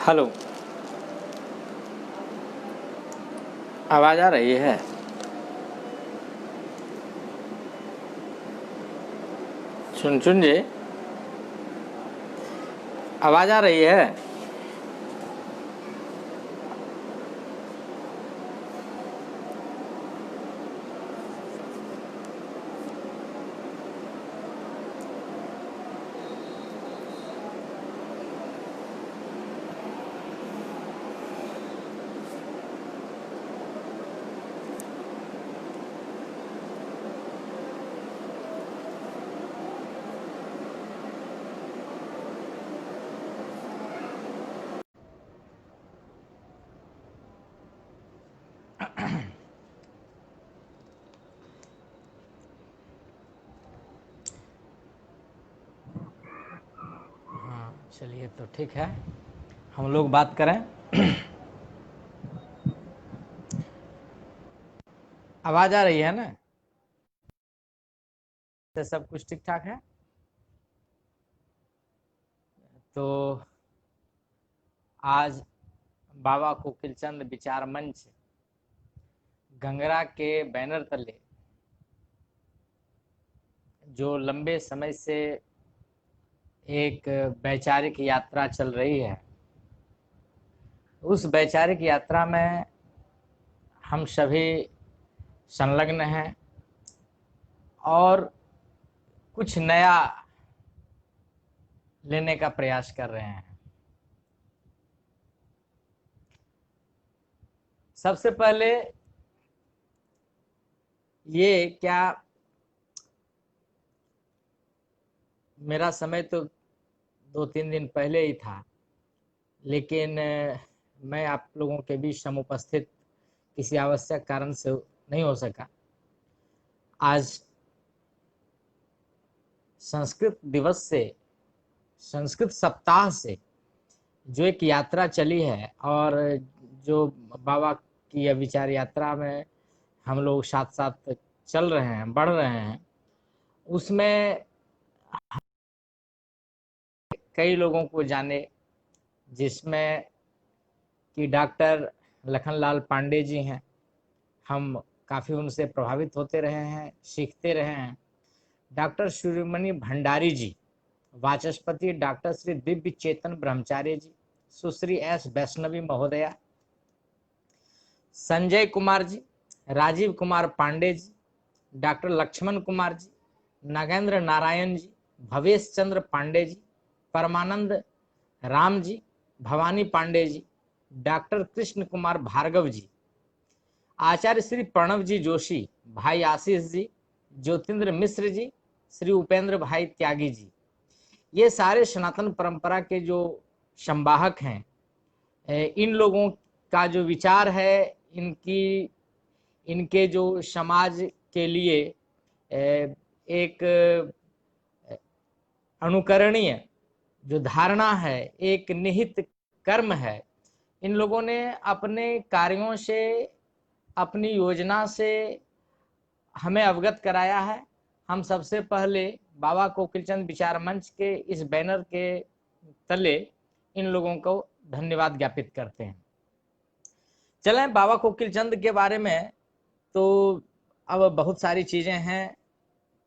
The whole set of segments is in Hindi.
हेलो, आवाज़ आ रही है? सुन जी, आवाज़ आ रही है? हाँ, चलिए तो ठीक है, हम लोग बात करें। आवाज़ आ रही है ना? तो सब कुछ ठीक ठाक है। तो आज बाबा कोकिलचंद विचार मंच गंगरा के बैनर तले जो लंबे समय से एक वैचारिक यात्रा चल रही है, उस वैचारिक यात्रा में हम सभी संलग्न हैं और कुछ नया लेने का प्रयास कर रहे हैं। सबसे पहले ये क्या, मेरा समय तो 2-3 दिन पहले ही था, लेकिन मैं आप लोगों के बीच समुपस्थित किसी आवश्यक कारण से नहीं हो सका। आज संस्कृत दिवस से, संस्कृत सप्ताह से जो एक यात्रा चली है और जो बाबा की यह विचार यात्रा में हम लोग साथ साथ चल रहे हैं, बढ़ रहे हैं, उसमें कई लोगों को जाने, जिसमें कि डॉक्टर लखनलाल पांडे जी हैं। हम काफ़ी उनसे प्रभावित होते रहे हैं, सीखते रहे हैं। डॉक्टर शिरोमणि भंडारी जी, वाचस्पति डॉक्टर श्री दिव्य चेतन ब्रह्मचारी जी, सुश्री एस वैष्णवी महोदया, संजय कुमार जी, राजीव कुमार पांडे जी, डॉक्टर लक्ष्मण कुमार जी, नागेंद्र नारायण जी, भवेश चंद्र पांडे जी, परमानंद राम जी, भवानी पांडे जी, डॉक्टर कृष्ण कुमार भार्गव जी, आचार्य श्री प्रणव जी जोशी, भाई आशीष जी, ज्योतिन्द्र मिश्र जी, श्री उपेंद्र भाई त्यागी जी, ये सारे सनातन परंपरा के जो संवाहक हैं। इन लोगों का जो विचार है, इनके जो समाज के लिए एक अनुकरणीय जो धारणा है, एक निहित कर्म है। इन लोगों ने अपने कार्यों से, अपनी योजना से हमें अवगत कराया है। हम सबसे पहले बाबा कोकिलचंद विचार मंच के इस बैनर के तले इन लोगों को धन्यवाद ज्ञापित करते हैं। चलें बाबा कोकिलचंद के बारे में, तो अब बहुत सारी चीज़ें हैं,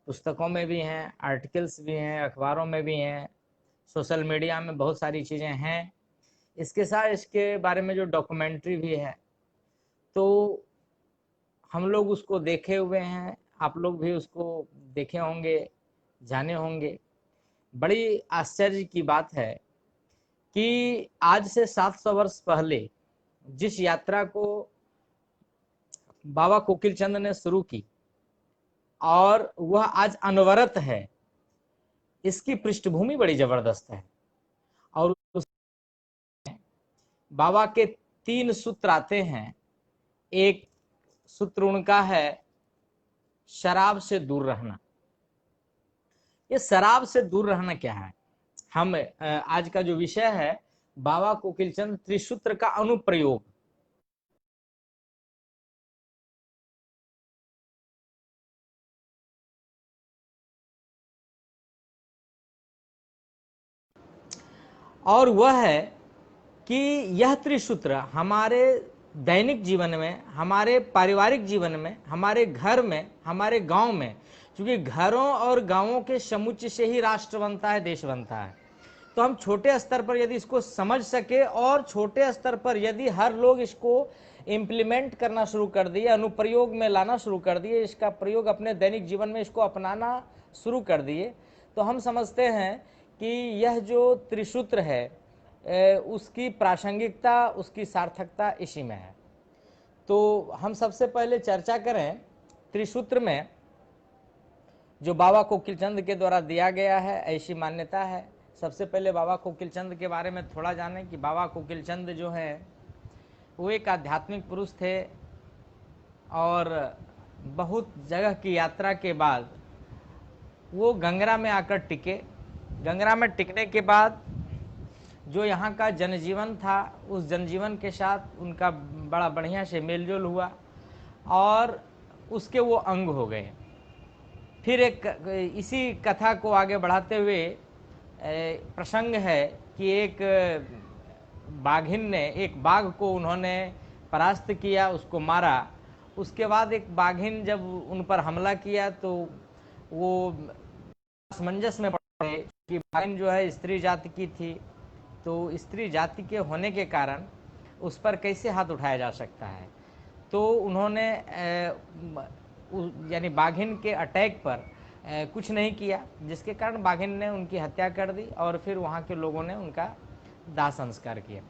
पुस्तकों में भी हैं, आर्टिकल्स भी हैं, अखबारों में भी हैं, सोशल मीडिया में बहुत सारी चीज़ें हैं। इसके साथ इसके बारे में जो डॉक्यूमेंट्री भी है, तो हम लोग उसको देखे हुए हैं, आप लोग भी उसको देखे होंगे, जाने होंगे। बड़ी आश्चर्य की बात है कि आज से 700 वर्ष पहले जिस यात्रा को बाबा कोकिलचंद ने शुरू की और वह आज अनवरत है, इसकी पृष्ठभूमि बड़ी जबरदस्त है। और बाबा के 3 सूत्र आते हैं। एक सूत्र उनका है शराब से दूर रहना। ये शराब से दूर रहना क्या है? हम आज का जो विषय है, बाबा कोकिलचंद त्रिसूत्र का अनुप्रयोग। और वह है कि यह त्रिसूत्र हमारे दैनिक जीवन में, हमारे पारिवारिक जीवन में, हमारे घर में, हमारे गांव में, क्योंकि घरों और गांवों के समुच्चय से ही राष्ट्र बनता है, देश बनता है। तो हम छोटे स्तर पर यदि इसको समझ सके और छोटे स्तर पर यदि हर लोग इसको इम्प्लीमेंट करना शुरू कर दिए, अनुप्रयोग में लाना शुरू कर दिए, इसका प्रयोग अपने दैनिक जीवन में इसको अपनाना शुरू कर दिए, तो हम समझते हैं कि यह जो त्रिसूत्र है उसकी प्रासंगिकता, उसकी सार्थकता इसी में है। तो हम सबसे पहले चर्चा करें त्रिसूत्र में जो बाबा कोकिल चंद के द्वारा दिया गया है, ऐसी मान्यता है। सबसे पहले बाबा कोकिल चंद के बारे में थोड़ा जानें कि बाबा कोकिल चंद जो है वो एक आध्यात्मिक पुरुष थे और बहुत जगह की यात्रा के बाद वो गंगरा में आकर टिके। गंगरा में टिकने के बाद जो यहाँ का जनजीवन था, उस जनजीवन के साथ उनका बड़ा बढ़िया से मेलजोल हुआ और उसके वो अंग हो गए। फिर एक इसी कथा को आगे बढ़ाते हुए प्रसंग है कि एक बाघिन ने एक बाघ को उन्होंने परास्त किया, उसको मारा। उसके बाद एक बाघिन जब उन पर हमला किया तो वो असमंजस में पड़ गए कि बाघिन जो है स्त्री जाति की थी, तो स्त्री जाति के होने के कारण उस पर कैसे हाथ उठाया जा सकता है। तो उन्होंने यानी बाघिन के अटैक पर कुछ नहीं किया, जिसके कारण बाघिन ने उनकी हत्या कर दी और फिर वहाँ के लोगों ने उनका दाह संस्कार किया।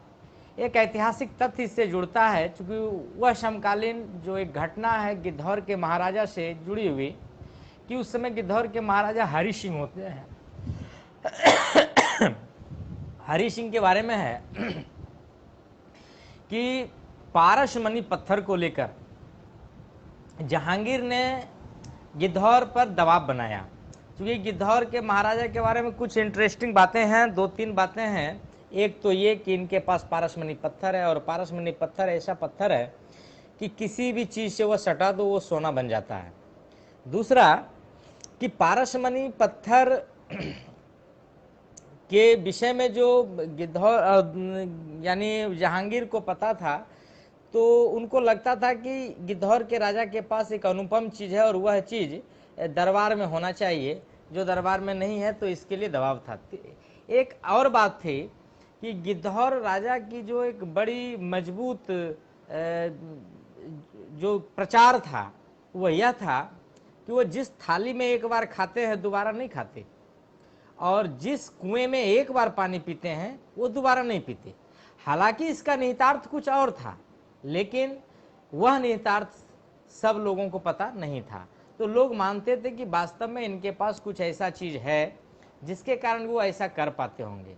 एक ऐतिहासिक तथ्य इससे जुड़ता है, क्योंकि वह समकालीन जो एक घटना है गिद्धौर के महाराजा से जुड़ी हुई, कि उस समय गिद्धौर के महाराजा हरि सिंह होते हैं। हरि सिंह के बारे में है कि पारसमणि पत्थर को लेकर जहांगीर ने गिद्धौर पर दबाव बनाया। क्योंकि गिद्धौर के महाराजा के बारे में कुछ इंटरेस्टिंग बातें हैं, दो तीन बातें हैं। एक तो ये कि इनके पास पारसमणि पत्थर है और पारसमणि पत्थर ऐसा पत्थर है कि किसी भी चीज़ से वह सटा दो वो सोना बन जाता है। दूसरा कि पारसमणि पत्थर के विषय में जो गिद्धौर यानी जहांगीर को पता था, तो उनको लगता था कि गिद्धौर के राजा के पास एक अनुपम चीज़ है और वह चीज़ दरबार में होना चाहिए, जो दरबार में नहीं है, तो इसके लिए दबाव था। एक और बात थी कि गिद्धौर राजा की जो एक बड़ी मजबूत जो प्रचार था वह यह था कि वो जिस थाली में एक बार खाते हैं दोबारा नहीं खाते, और जिस कुएं में एक बार पानी पीते हैं वो दोबारा नहीं पीते। हालांकि इसका निहितार्थ कुछ और था, लेकिन वह निहितार्थ सब लोगों को पता नहीं था। तो लोग मानते थे कि वास्तव में इनके पास कुछ ऐसा चीज़ है जिसके कारण वो ऐसा कर पाते होंगे।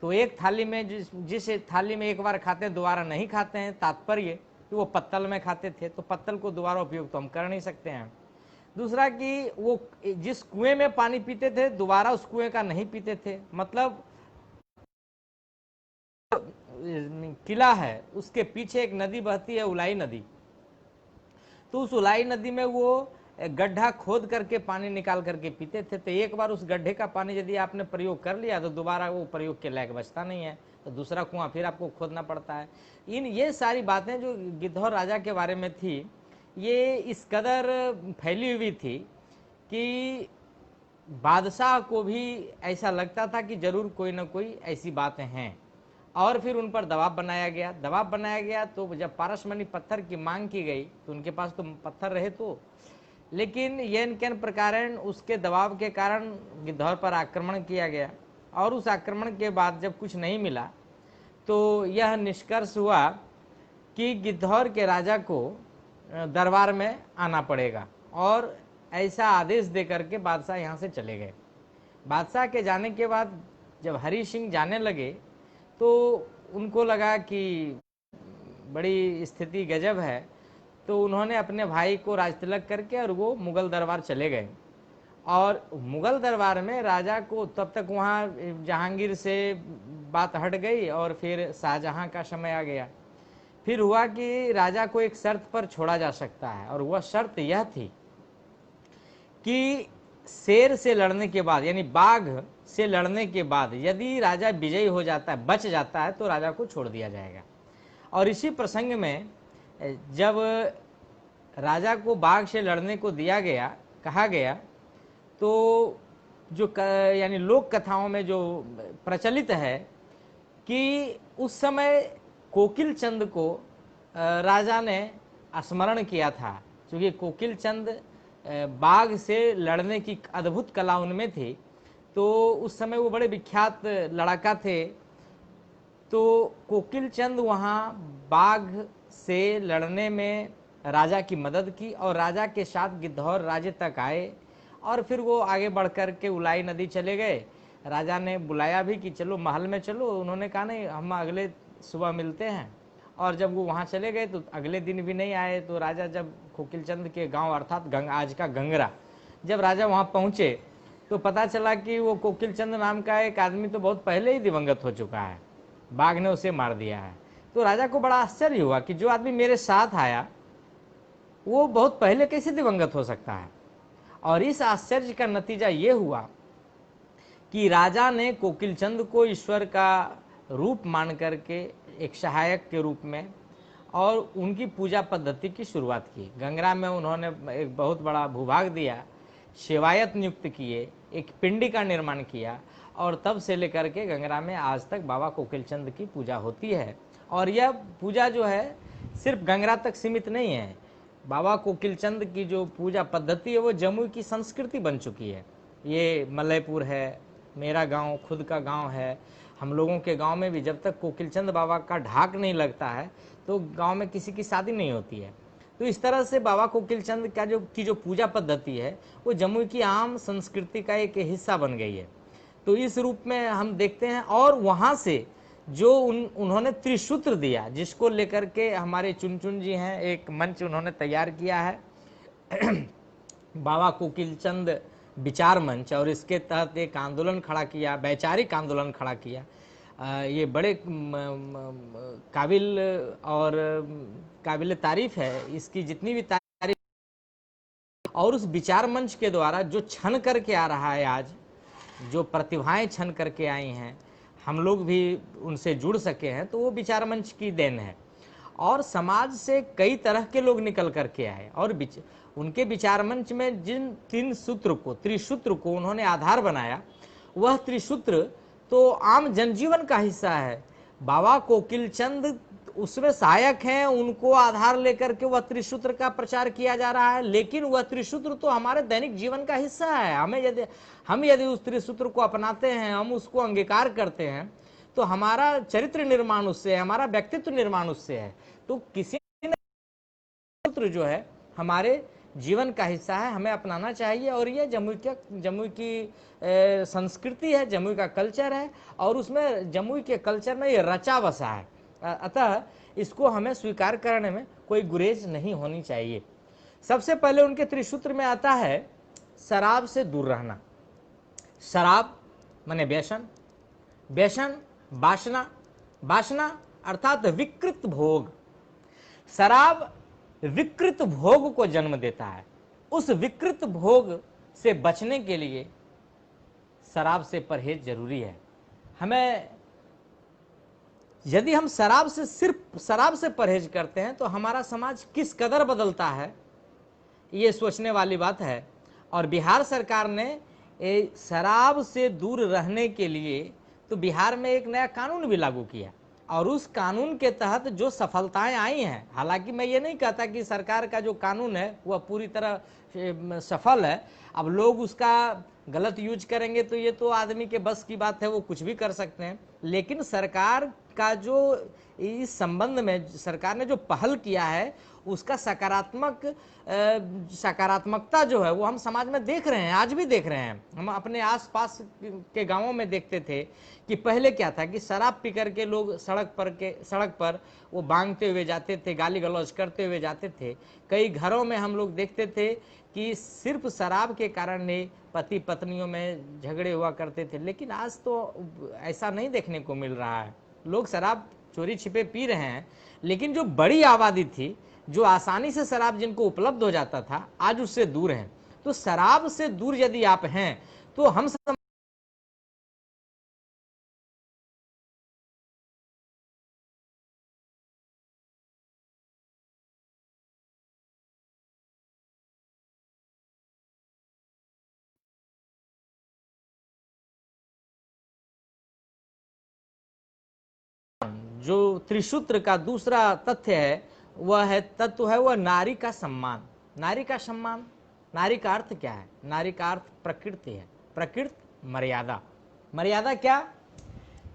तो एक थाली में जिस थाली में एक बार खाते हैं दोबारा नहीं खाते हैं, तात्पर्य कि वो पत्तल में खाते थे, तो पत्तल को दोबारा उपयोग तो हम कर नहीं सकते हैं। दूसरा कि वो जिस कुएं में पानी पीते थे दोबारा उस कुएं का नहीं पीते थे। मतलब किला है उसके पीछे एक नदी बहती है, उलाई नदी, तो उस उलाई नदी में वो गड्ढा खोद करके पानी निकाल करके पीते थे। तो एक बार उस गड्ढे का पानी यदि आपने प्रयोग कर लिया तो दोबारा वो प्रयोग के लायक बचता नहीं है, तो दूसरा कुआं फिर आपको खोदना पड़ता है। ये सारी बातें जो गिद्धौर राजा के बारे में थी, ये इस कदर फैली हुई थी कि बादशाह को भी ऐसा लगता था कि जरूर कोई ना कोई ऐसी बातें हैं, और फिर उन पर दबाव बनाया गया। तो जब पारसमणि पत्थर की मांग की गई तो उनके पास तो पत्थर रहे, तो लेकिन यन प्रकार उसके दबाव के कारण गिद्धौर पर आक्रमण किया गया। और उस आक्रमण के बाद जब कुछ नहीं मिला तो यह निष्कर्ष हुआ कि गिद्धौर के राजा को दरबार में आना पड़ेगा, और ऐसा आदेश दे करके बादशाह यहाँ से चले गए। बादशाह के जाने के बाद जब हरि सिंह जाने लगे तो उनको लगा कि बड़ी स्थिति गजब है, तो उन्होंने अपने भाई को राजतिलक करके और वो मुगल दरबार चले गए। और मुगल दरबार में राजा को तब तक वहाँ जहांगीर से बात हट गई और फिर शाहजहां का समय आ गया। फिर हुआ कि राजा को एक शर्त पर छोड़ा जा सकता है, और वह शर्त यह थी कि शेर से लड़ने के बाद, यानी बाघ से लड़ने के बाद यदि राजा विजयी हो जाता है, बच जाता है, तो राजा को छोड़ दिया जाएगा। और इसी प्रसंग में जब राजा को बाघ से लड़ने को दिया गया, कहा गया, तो जो यानी लोक कथाओं में जो प्रचलित है कि उस समय कोकिल चंद को राजा ने स्मरण किया था, क्योंकि कोकिल चंद बाघ से लड़ने की अद्भुत कला उनमें थी। तो उस समय वो बड़े विख्यात लड़ाका थे। तो कोकिल चंद वहाँ बाघ से लड़ने में राजा की मदद की और राजा के साथ गिद्धौर राज्य तक आए और फिर वो आगे बढ़ कर के उलाई नदी चले गए। राजा ने बुलाया भी कि चलो महल में चलो, उन्होंने कहा नहीं, हम अगले सुबह मिलते हैं। और जब वो वहाँ चले गए तो अगले दिन भी नहीं आए। तो राजा जब कोकिल चंद के गांव अर्थात आज का गंगरा, जब राजा वहाँ पहुँचे तो पता चला कि वो कोकिल चंद नाम का एक आदमी तो बहुत पहले ही दिवंगत हो चुका है, बाघ ने उसे मार दिया है। तो राजा को बड़ा आश्चर्य हुआ कि जो आदमी मेरे साथ आया वो बहुत पहले कैसे दिवंगत हो सकता है। और इस आश्चर्य का नतीजा ये हुआ कि राजा ने कोकिल चंद को ईश्वर का रूप मान करके एक सहायक के रूप में और उनकी पूजा पद्धति की शुरुआत की। गंगरा में उन्होंने एक बहुत बड़ा भूभाग दिया, सेवायत नियुक्त किए, एक पिंडी का निर्माण किया और तब से लेकर के गंगरा में आज तक बाबा कोकिल चंद की पूजा होती है। और यह पूजा जो है सिर्फ गंगरा तक सीमित नहीं है। बाबा कोकिल चंद की जो पूजा पद्धति है वो जमुई की संस्कृति बन चुकी है। ये मलयपुर है, मेरा गांव खुद का गांव है। हम लोगों के गांव में भी जब तक कोकिल चंद बाबा का ढाक नहीं लगता है तो गांव में किसी की शादी नहीं होती है। तो इस तरह से बाबा कोकिल चंद का जो पूजा पद्धति है वो जमुई की आम संस्कृति का एक हिस्सा बन गई है। तो इस रूप में हम देखते हैं। और वहाँ से जो उन्होंने त्रिसूत्र दिया, जिसको लेकर के हमारे चुनचुन जी हैं, एक मंच उन्होंने तैयार किया है बाबा कोकिल चंद विचार मंच, और इसके तहत एक आंदोलन खड़ा किया, वैचारिक आंदोलन खड़ा किया। ये बड़े काबिल और काबिल तारीफ है, इसकी जितनी भी तारीफ। और उस विचार मंच के द्वारा जो छन करके आ रहा है, आज जो प्रतिभाएं छन करके आई हैं, हम लोग भी उनसे जुड़ सके हैं, तो वो विचार मंच की देन है। और समाज से कई तरह के लोग निकल करके आए और उनके विचार मंच में जिन त्रिसूत्र को उन्होंने आधार बनाया, वह त्रिसूत्र तो आम जनजीवन का हिस्सा है। बाबा कोकिल चंद उसमें सहायक हैं, उनको आधार लेकर के वह त्रिसूत्र का प्रचार किया जा रहा है, लेकिन वह त्रिसूत्र तो हमारे दैनिक जीवन का हिस्सा है। हम यदि उस त्रिसूत्र को अपनाते हैं, हम उसको अंगीकार करते हैं, तो हमारा चरित्र निर्माण उससे है, हमारा व्यक्तित्व निर्माण उससे है। तो किसी सूत्र जो है हमारे जीवन का हिस्सा है, हमें अपनाना चाहिए। और ये जमुई की संस्कृति है, जमुई का कल्चर है, और उसमें जमुई के कल्चर में ये रचा बसा है। अतः इसको हमें स्वीकार करने में कोई गुरेज नहीं होनी चाहिए। सबसे पहले उनके त्रिसूत्र में आता है शराब से दूर रहना। शराब माने व्यसन, व्यसन वासना, वासना अर्थात विकृत भोग। शराब विकृत भोग को जन्म देता है। उस विकृत भोग से बचने के लिए शराब से परहेज जरूरी है। हमें यदि हम सिर्फ शराब से परहेज करते हैं तो हमारा समाज किस कदर बदलता है, ये सोचने वाली बात है। और बिहार सरकार ने शराब से दूर रहने के लिए तो बिहार में एक नया कानून भी लागू किया, और उस कानून के तहत जो सफलताएं आई हैं, हालांकि मैं ये नहीं कहता कि सरकार का जो कानून है वह पूरी तरह सफल है। अब लोग उसका गलत यूज करेंगे तो ये तो आदमी के बस की बात है, वो कुछ भी कर सकते हैं। लेकिन सरकार का जो इस संबंध में सरकार ने जो पहल किया है, उसका सकारात्मकता जो है वो हम समाज में देख रहे हैं, आज भी देख रहे हैं। हम अपने आसपास के गांवों में देखते थे कि पहले क्या था कि शराब पी करके लोग सड़क पर वो बांगते हुए जाते थे, गाली गलौज करते हुए जाते थे। कई घरों में हम लोग देखते थे कि सिर्फ शराब के कारण ही पति पत्नियों में झगड़े हुआ करते थे। लेकिन आज तो ऐसा नहीं देखने को मिल रहा है। लोग शराब चोरी छिपे पी रहे हैं, लेकिन जो बड़ी आबादी थी, जो आसानी से शराब जिनको उपलब्ध हो जाता था, आज उससे दूर हैं। तो शराब से दूर यदि आप हैं तो हम जो त्रिसूत्र का दूसरा तथ्य है वह है तत्व है वह नारी का सम्मान। नारी का सम्मान, नारी का अर्थ क्या है? नारी का अर्थ प्रकृति है। प्रकृति मर्यादा। मर्यादा क्या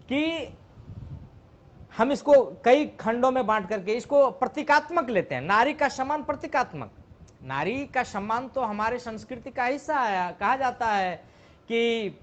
कि हम इसको कई खंडों में बांट करके इसको प्रतीकात्मक लेते हैं। नारी का सम्मान प्रतीकात्मक। नारी का सम्मान तो हमारे संस्कृति का हिस्सा है। कहा जाता है कि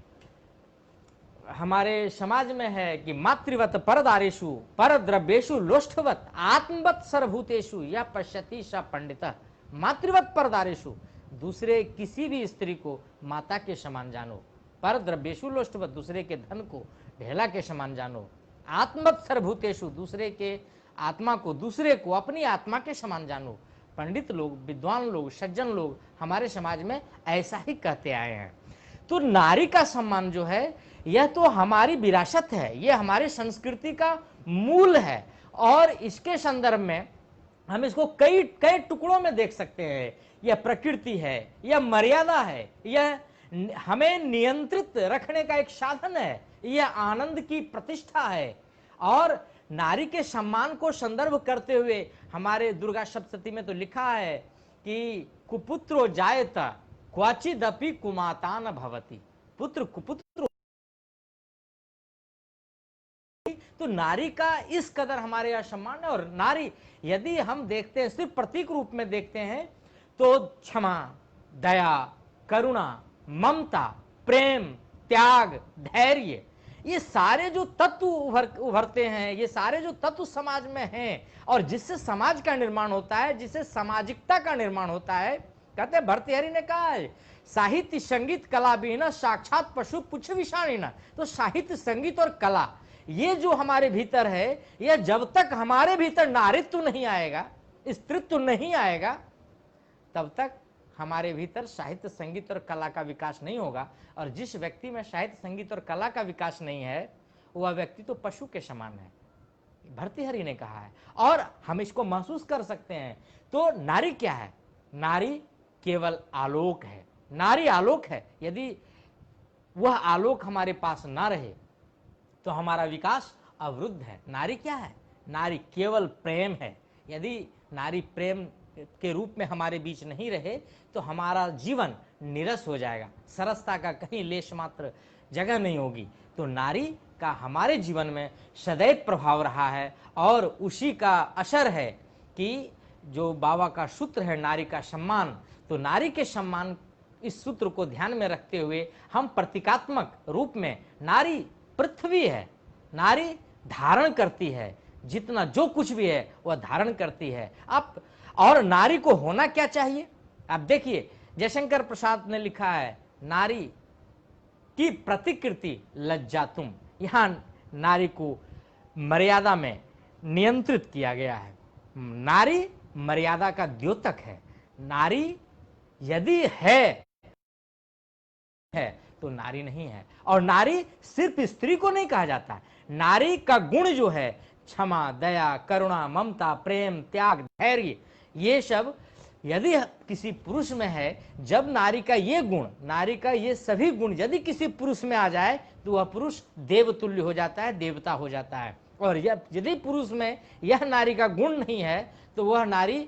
हमारे समाज में है कि मातृवत परदारेषु परद्रव्येषु लोष्ठवत आत्मवत सर्वभूतेषु या पश्यति स पंडितः। मातृवत परदारेषु, दूसरे किसी भी स्त्री को माता के समान जानो। परद्रव्येषु लोष्ठवत, दूसरे के धन को ढेला के समान जानो। आत्मवत सर्वभूतेषु, दूसरे के आत्मा को, दूसरे को अपनी आत्मा के समान जानो। पंडित लोग, विद्वान लोग, सज्जन लोग हमारे समाज में ऐसा ही कहते आए हैं। तो नारी का सम्मान जो है यह तो हमारी विरासत है, यह हमारी संस्कृति का मूल है और इसके संदर्भ में हम इसको कई कई टुकड़ों में देख सकते हैं। यह प्रकृति है, यह मर्यादा है, यह हमें नियंत्रित रखने का एक साधन है, यह आनंद की प्रतिष्ठा है। और नारी के सम्मान को संदर्भ करते हुए हमारे दुर्गा सप्तशती में तो लिखा है कि कुपुत्रो जायत क्वचिदपि कुमाता न भवति। पुत्र कुपुत्र। तो नारी का इस कदर हमारे यहाँ सम्मान है। और नारी यदि हम देखते हैं, सिर्फ प्रतीक रूप में देखते हैं, तो क्षमा, दया, करुणा, ममता, प्रेम, त्याग, धैर्य, ये सारे जो तत्व उभरते हैं, ये सारे जो तत्व समाज में हैं और जिससे समाज का निर्माण होता है, जिससे सामाजिकता का निर्माण होता है। कहते हैं, भर्तृहरि ने कहा है, साहित्य संगीत कला बिना साक्षात पशु पुच्छ विषाणी न। तो साहित्य, संगीत और कला ये जो हमारे भीतर है, यह जब तक हमारे भीतर नारीत्व नहीं आएगा, स्त्रीत्व नहीं आएगा, तब तक हमारे भीतर साहित्य, संगीत और कला का विकास नहीं होगा। और जिस व्यक्ति में साहित्य, संगीत और कला का विकास नहीं है, वह व्यक्ति तो पशु के समान है, भर्तृहरि ने कहा है। और हम इसको महसूस कर सकते हैं। तो नारी क्या है? नारी केवल आलोक है। नारी आलोक है। यदि वह आलोक हमारे पास ना रहे तो हमारा विकास अवरुद्ध है। नारी क्या है? नारी केवल प्रेम है। यदि नारी प्रेम के रूप में हमारे बीच नहीं रहे तो हमारा जीवन नीरस हो जाएगा, सरसता का कहीं लेश मात्र जगह नहीं होगी। तो नारी का हमारे जीवन में सदैव प्रभाव रहा है और उसी का असर है कि जो बाबा का सूत्र है नारी का सम्मान, तो नारी के सम्मान, इस सूत्र को ध्यान में रखते हुए हम प्रतीकात्मक रूप में, नारी पृथ्वी है, नारी धारण करती है, जितना जो कुछ भी है वह धारण करती है। अब और नारी को होना क्या चाहिए? अब देखिए, जयशंकर प्रसाद ने लिखा है, नारी की प्रतिकृति लज्जा तुम। यहां नारी को मर्यादा में नियंत्रित किया गया है। नारी मर्यादा का द्योतक है। नारी यदि है तो नारी नहीं है। और नारी सिर्फ स्त्री को नहीं कहा जाता। नारी का गुण जो है, क्षमा, दया, करुणा, ममता, प्रेम, त्याग, धैर्य, ये सब यदि किसी पुरुष में है, जब नारी का ये गुण, नारी का ये सभी गुण यदि किसी पुरुष में आ जाए तो वह पुरुष देवतुल्य हो जाता है, देवता हो जाता है। और यदि पुरुष में यह नारी का गुण नहीं है तो वह नारी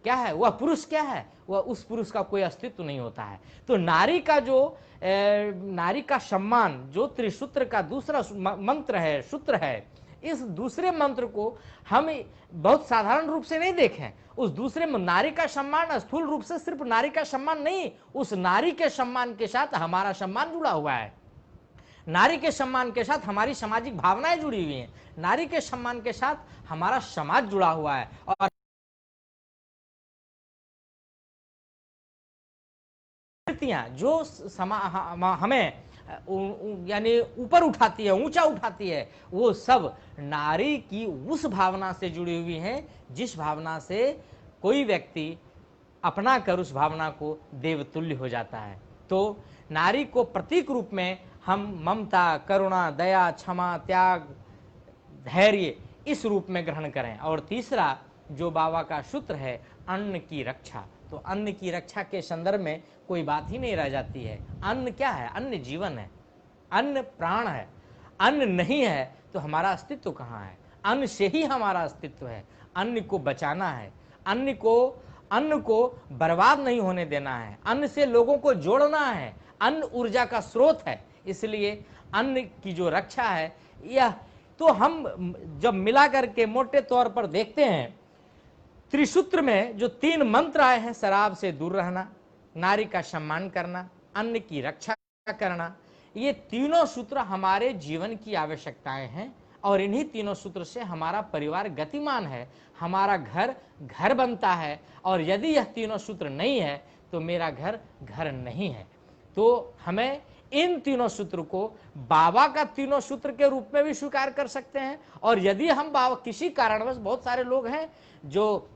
क्या है? वह पुरुष क्या है? वह उस पुरुष का कोई अस्तित्व नहीं होता है। तो नारी का जो नारी का सम्मान, जो त्रिसूत्र का दूसरा मंत्र है, सूत्र है, इस दूसरे मंत्र को हम बहुत साधारण रूप से नहीं देखें। उस दूसरे नारी का सम्मान स्थूल रूप से सिर्फ नारी का सम्मान नहीं, उस नारी के सम्मान के साथ हमारा सम्मान जुड़ा हुआ है। नारी के सम्मान के साथ हमारी सामाजिक भावनाएं जुड़ी हुई हैं। नारी के सम्मान के साथ हमारा समाज जुड़ा हुआ है। और जो हमें यानी ऊपर उठाती है, ऊंचा उठाती है, वो सब नारी की उस भावना से जुड़ी हुई हैं जिस भावना से कोई व्यक्ति अपना कर उस भावना को देवतुल्य हो जाता है। तो नारी को प्रतीक रूप में हम ममता, करुणा, दया, क्षमा, त्याग, धैर्य इस रूप में ग्रहण करें। और तीसरा जो बाबा का सूत्र है, अन्न की रक्षा। तो अन्न की रक्षा के संदर्भ में कोई बात ही नहीं रह जाती है। अन्न क्या है? अन्न जीवन है, अन्न प्राण है। अन्न नहीं है तो हमारा अस्तित्व कहाँ है? अन्न से ही हमारा अस्तित्व है। अन्न को बचाना है, अन्न को बर्बाद नहीं होने देना है, अन्न से लोगों को जोड़ना है। अन्न ऊर्जा का स्रोत है, इसलिए अन्न की जो रक्षा है यह तो हम जब मिला करके मोटे तौर पर देखते हैं, त्रिसूत्र में जो 3 मंत्र आए हैं, शराब से दूर रहना, नारी का सम्मान करना, अन्न की रक्षा करना, ये तीनों सूत्र हमारे जीवन की आवश्यकताएं हैं और इन्हीं तीनों सूत्र से हमारा परिवार गतिमान है, हमारा घर घर बनता है। और यदि यह तीनों सूत्र नहीं है तो मेरा घर घर नहीं है। तो हमें इन तीनों सूत्र को बाबा का तीनों सूत्र के रूप में भी स्वीकार कर सकते हैं। और यदि हम बाबा किसी कारणवश, बहुत सारे लोग हैं जो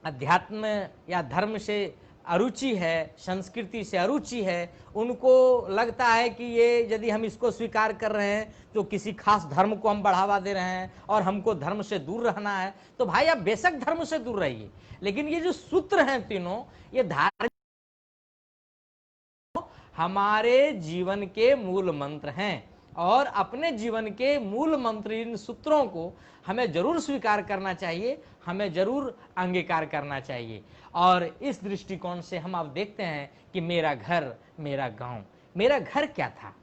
अध्यात्म या धर्म से अरुचि है, संस्कृति से अरुचि है, उनको लगता है कि ये यदि हम इसको स्वीकार कर रहे हैं तो किसी खास धर्म को हम बढ़ावा दे रहे हैं और हमको धर्म से दूर रहना है, तो भाई आप बेशक धर्म से दूर रहिए, लेकिन ये जो सूत्र हैं तीनों, ये धार्मिक हमारे जीवन के मूल मंत्र हैं। और अपने जीवन के मूल मंत्र इन सूत्रों को हमें जरूर स्वीकार करना चाहिए, हमें जरूर अंगीकार करना चाहिए। और इस दृष्टिकोण से हम अब देखते हैं कि मेरा घर मेरा गांव, मेरा घर क्या था।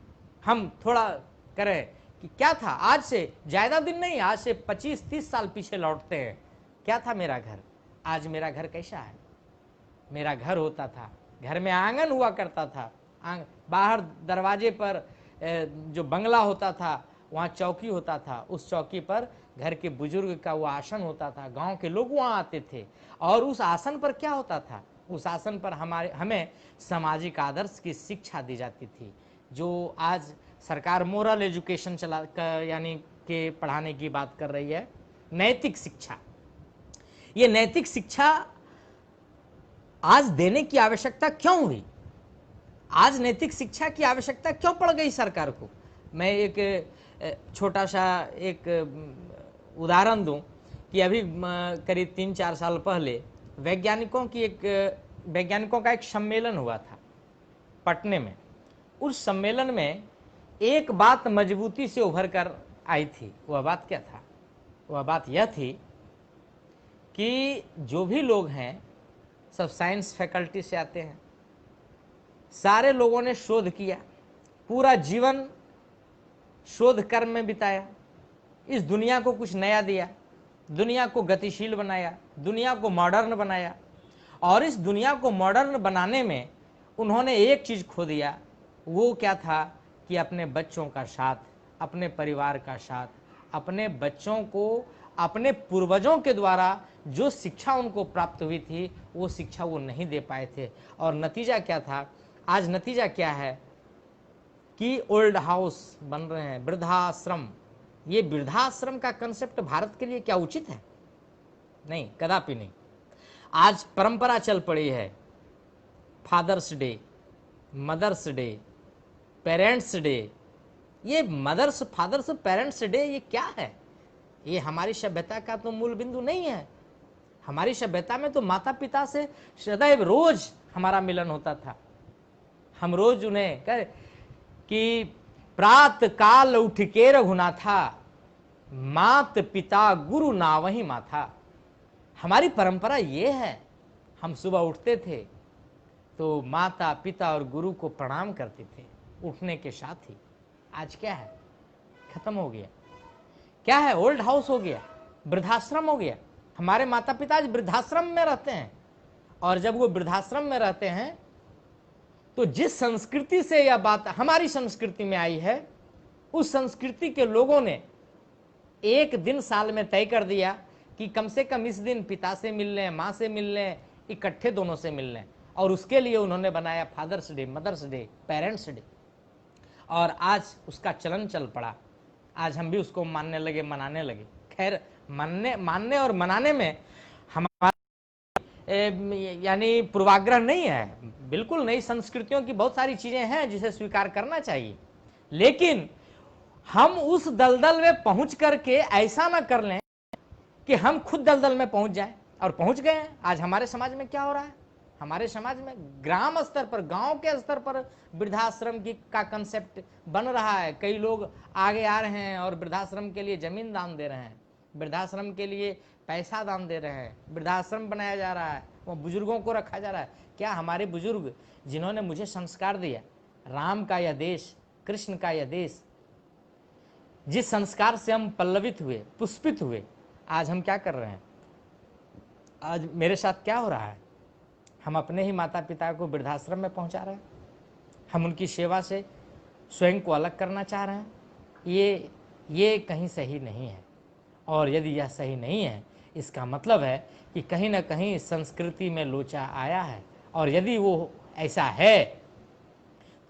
हम थोड़ा करें कि क्या था, आज से ज्यादा दिन नहीं, आज से 25-30 साल पीछे लौटते हैं। क्या था मेरा घर, आज मेरा घर कैसा है। मेरा घर होता था, घर में आंगन हुआ करता था, बाहर दरवाजे पर जो बंगला होता था वहाँ चौकी होता था, उस चौकी पर घर के बुजुर्ग का वो आसन होता था, गांव के लोग वहाँ आते थे। और उस आसन पर क्या होता था, उस आसन पर हमें सामाजिक आदर्श की शिक्षा दी जाती थी। जो आज सरकार मोरल एजुकेशन यानी के पढ़ाने की बात कर रही है, नैतिक शिक्षा। ये नैतिक शिक्षा आज देने की आवश्यकता क्यों हुई, आज नैतिक शिक्षा की आवश्यकता क्यों पड़ गई सरकार को। मैं एक छोटा सा एक उदाहरण दूं कि अभी करीब 3-4 साल पहले वैज्ञानिकों का एक सम्मेलन हुआ था पटने में। उस सम्मेलन में एक बात मजबूती से उभर कर आई थी। वह बात क्या था, वह बात यह थी कि जो भी लोग हैं सब साइंस फैकल्टी से आते हैं, सारे लोगों ने शोध किया, पूरा जीवन शोध कर्म में बिताया, इस दुनिया को कुछ नया दिया, दुनिया को गतिशील बनाया, दुनिया को मॉडर्न बनाया। और इस दुनिया को मॉडर्न बनाने में उन्होंने एक चीज खो दिया, वो क्या था कि अपने बच्चों का साथ, अपने परिवार का साथ, अपने बच्चों को अपने पूर्वजों के द्वारा जो शिक्षा उनको प्राप्त हुई थी वो शिक्षा वो नहीं दे पाए थे। और नतीजा क्या था, आज नतीजा क्या है कि ओल्ड हाउस बन रहे हैं, वृद्धाश्रम। ये वृद्धाश्रम का कंसेप्ट भारत के लिए क्या उचित है? नहीं, कदापि नहीं। आज परंपरा चल पड़ी है father's day, mother's day, parents' day. ये मदर्स, फादर्स, पेरेंट्स डे ये क्या है? ये हमारी सभ्यता का तो मूल बिंदु नहीं है। हमारी सभ्यता में तो माता पिता से सदैव रोज हमारा मिलन होता था। हम रोज उन्हें कह कि प्रात काल उठ के रघुनाथा, मात पिता गुरु नावही माथा। हमारी परंपरा ये है, हम सुबह उठते थे तो माता पिता और गुरु को प्रणाम करते थे उठने के साथ ही। आज क्या है, खत्म हो गया। क्या है, ओल्ड हाउस हो गया, वृद्धाश्रम हो गया। हमारे माता पिता आज वृद्धाश्रम में रहते हैं, और जब वो वृद्धाश्रम में रहते हैं तो जिस संस्कृति से यह बात हमारी संस्कृति में आई है, उस संस्कृति के लोगों ने एक दिन साल में तय कर दिया कि कम से कम इस दिन पिता से मिल लें, माँ से मिल लें, इकट्ठे दोनों से मिल लें। और उसके लिए उन्होंने बनाया father's day, mother's day, parents' day. और आज उसका चलन चल पड़ा, आज हम भी उसको मानने लगे, मनाने लगे। खैर, मानने और मनाने में हमारा यानी पूर्वाग्रह नहीं है, बिल्कुल नई संस्कृतियों की बहुत सारी चीजें हैं जिसे स्वीकार करना चाहिए। लेकिन हम उस दलदल में पहुंच करके ऐसा ना कर लें कि हम खुद दलदल में पहुंच जाएं, और पहुंच गए हैं। आज हमारे समाज में क्या हो रहा है, हमारे समाज में ग्राम स्तर पर, गांव के स्तर पर वृद्धाश्रम का कंसेप्ट बन रहा है। कई लोग आगे आ रहे हैं और वृद्धाश्रम के लिए जमीन दान दे रहे हैं। वृद्धाश्रम के लिए पैसा दान दे रहे हैं, वृद्धाश्रम बनाया जा रहा है, वो बुजुर्गों को रखा जा रहा है। क्या हमारे बुजुर्ग जिन्होंने मुझे संस्कार दिया, राम का यह देश, कृष्ण का यह देश, जिस संस्कार से हम पल्लवित हुए, पुष्पित हुए, आज हम क्या कर रहे हैं? आज मेरे साथ क्या हो रहा है? हम अपने ही माता पिता को वृद्धाश्रम में पहुंचा रहे हैं, हम उनकी सेवा से स्वयं को अलग करना चाह रहे हैं। ये कहीं सही नहीं है। और यदि यह सही नहीं है, इसका मतलब है कि कहीं ना कहीं संस्कृति में लोचा आया है। और यदि वो ऐसा है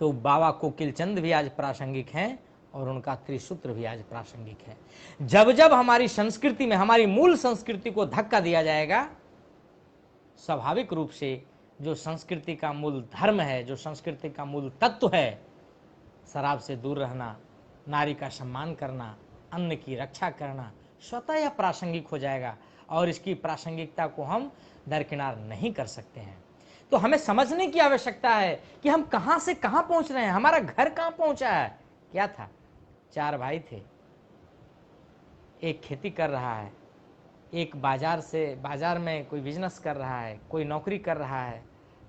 तो बाबा कोकिल चंद भी आज प्रासंगिक हैं और उनका त्रिसूत्र भी आज प्रासंगिक है। जब जब हमारी संस्कृति में, हमारी मूल संस्कृति को धक्का दिया जाएगा, स्वाभाविक रूप से जो संस्कृति का मूल धर्म है, जो संस्कृति का मूल तत्व है, शराब से दूर रहना, नारी का सम्मान करना, अन्न की रक्षा करना, स्वतः यह प्रासंगिक हो जाएगा और इसकी प्रासंगिकता को हम दरकिनार नहीं कर सकते हैं। तो हमें समझने की आवश्यकता है कि हम कहां से कहां पहुंच रहे हैं, हमारा घर कहां पहुंचा है। क्या था? 4 भाई थे, एक खेती कर रहा है, एक बाजार में कोई बिजनेस कर रहा है, कोई नौकरी कर रहा है।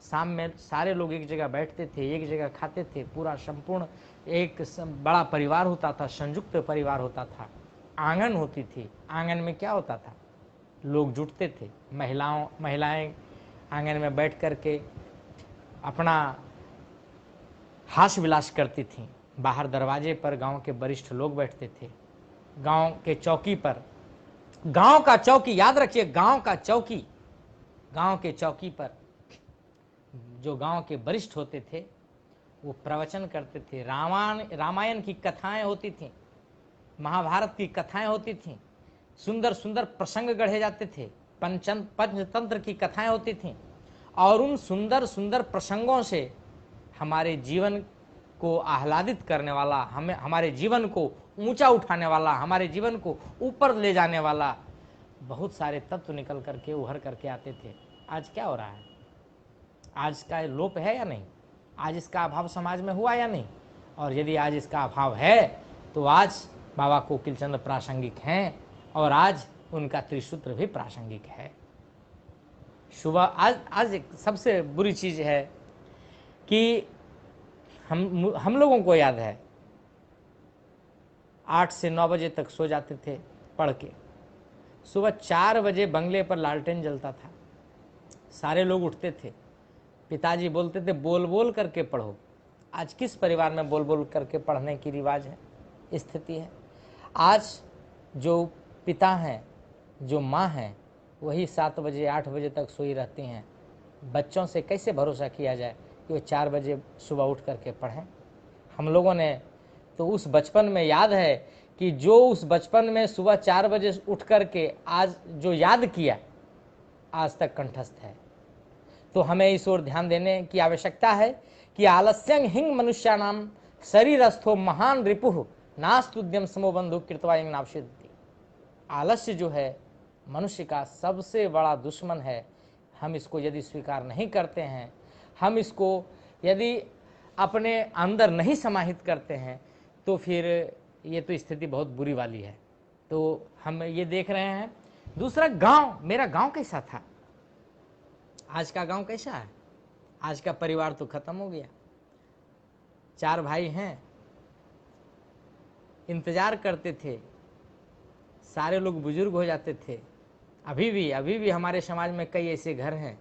शाम में सारे लोग एक जगह बैठते थे, एक जगह खाते थे, पूरा संपूर्ण एक बड़ा परिवार होता था, संयुक्त परिवार होता था। आंगन होती थी, आंगन में क्या होता था? लोग जुटते थे, महिलाएं आंगन में बैठ करके अपना हास विलास करती थीं। बाहर दरवाजे पर गांव के वरिष्ठ लोग बैठते थे। गांव के चौकी पर, गांव का चौकी, याद रखिए, गांव के चौकी पर जो गांव के वरिष्ठ होते थे वो प्रवचन करते थे। रामायण की कथाएं होती थीं, महाभारत की कथाएं होती थीं, सुंदर सुंदर प्रसंग गढ़े जाते थे, पंचतंत्र की कथाएं होती थीं। और उन सुंदर सुंदर प्रसंगों से हमारे जीवन को आह्लादित करने वाला, हमारे जीवन को ऊंचा उठाने वाला, हमारे जीवन को ऊपर ले जाने वाला बहुत सारे तत्व निकल करके, उभर करके आते थे। आज क्या हो रहा है? आज का लोप है या नहीं? आज इसका अभाव समाज में हुआ या नहीं? और यदि आज इसका अभाव है तो आज बाबा कोकिल चंद प्रासंगिक हैं और आज उनका त्रिसूत्र भी प्रासंगिक है। सुबह आज एक सबसे बुरी चीज है कि हम लोगों को याद है 8 से 9 बजे तक सो जाते थे पढ़ के। सुबह 4 बजे बंगले पर लालटेन जलता था, सारे लोग उठते थे, पिताजी बोलते थे बोल बोल करके पढ़ो। आज किस परिवार में बोल बोल करके पढ़ने की रिवाज है, स्थिति है? आज जो पिता हैं, जो माँ हैं, वही 7 बजे 8 बजे तक सोई रहती हैं। बच्चों से कैसे भरोसा किया जाए कि वो 4 बजे सुबह उठ करके पढ़ें? हम लोगों ने तो उस बचपन में याद है कि जो उस बचपन में सुबह 4 बजे उठ करके आज जो याद किया, आज तक कंठस्थ है। तो हमें इस ओर ध्यान देने की आवश्यकता है कि आलस्यं हिंग मनुष्याणाम शरीरस्थो महान रिपुः नास्तुद्यम समो बंधु कृत्वा यं नावशिद्धि। आलस्य जो है मनुष्य का सबसे बड़ा दुश्मन है। हम इसको यदि स्वीकार नहीं करते हैं, हम इसको यदि अपने अंदर नहीं समाहित करते हैं, तो फिर ये तो स्थिति बहुत बुरी वाली है। तो हम ये देख रहे हैं। दूसरा, गांव, मेरा गांव कैसा था, आज का गांव कैसा है? आज का परिवार तो खत्म हो गया। 4 भाई हैं, इंतजार करते थे, सारे लोग बुजुर्ग हो जाते थे। अभी भी हमारे समाज में कई ऐसे घर हैं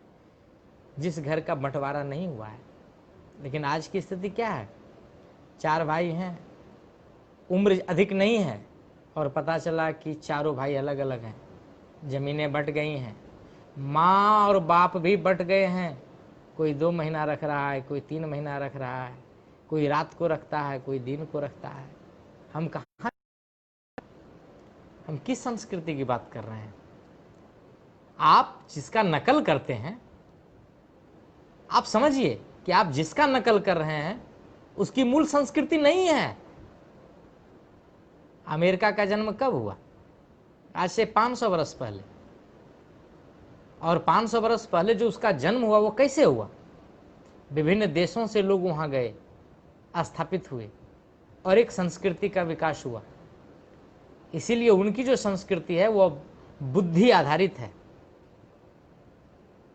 जिस घर का बंटवारा नहीं हुआ है। लेकिन आज की स्थिति क्या है? 4 भाई हैं, उम्र अधिक नहीं है और पता चला कि चारों भाई अलग अलग हैं, जमीनें बंट गई हैं, माँ और बाप भी बंट गए हैं। कोई 2 महीना रख रहा है, कोई 3 महीना रख रहा है, कोई रात को रखता है, कोई दिन को रखता है। हम कहाँ, हम किस संस्कृति की बात कर रहे हैं? आप जिसका नकल करते हैं, आप समझिए कि आप जिसका नकल कर रहे हैं उसकी मूल संस्कृति नहीं है। अमेरिका का जन्म कब हुआ? आज से 500 वर्ष पहले। और 500 वर्ष पहले जो उसका जन्म हुआ वो कैसे हुआ? विभिन्न देशों से लोग वहां गए, स्थापित हुए और एक संस्कृति का विकास हुआ। इसीलिए उनकी जो संस्कृति है वो बुद्धि आधारित है।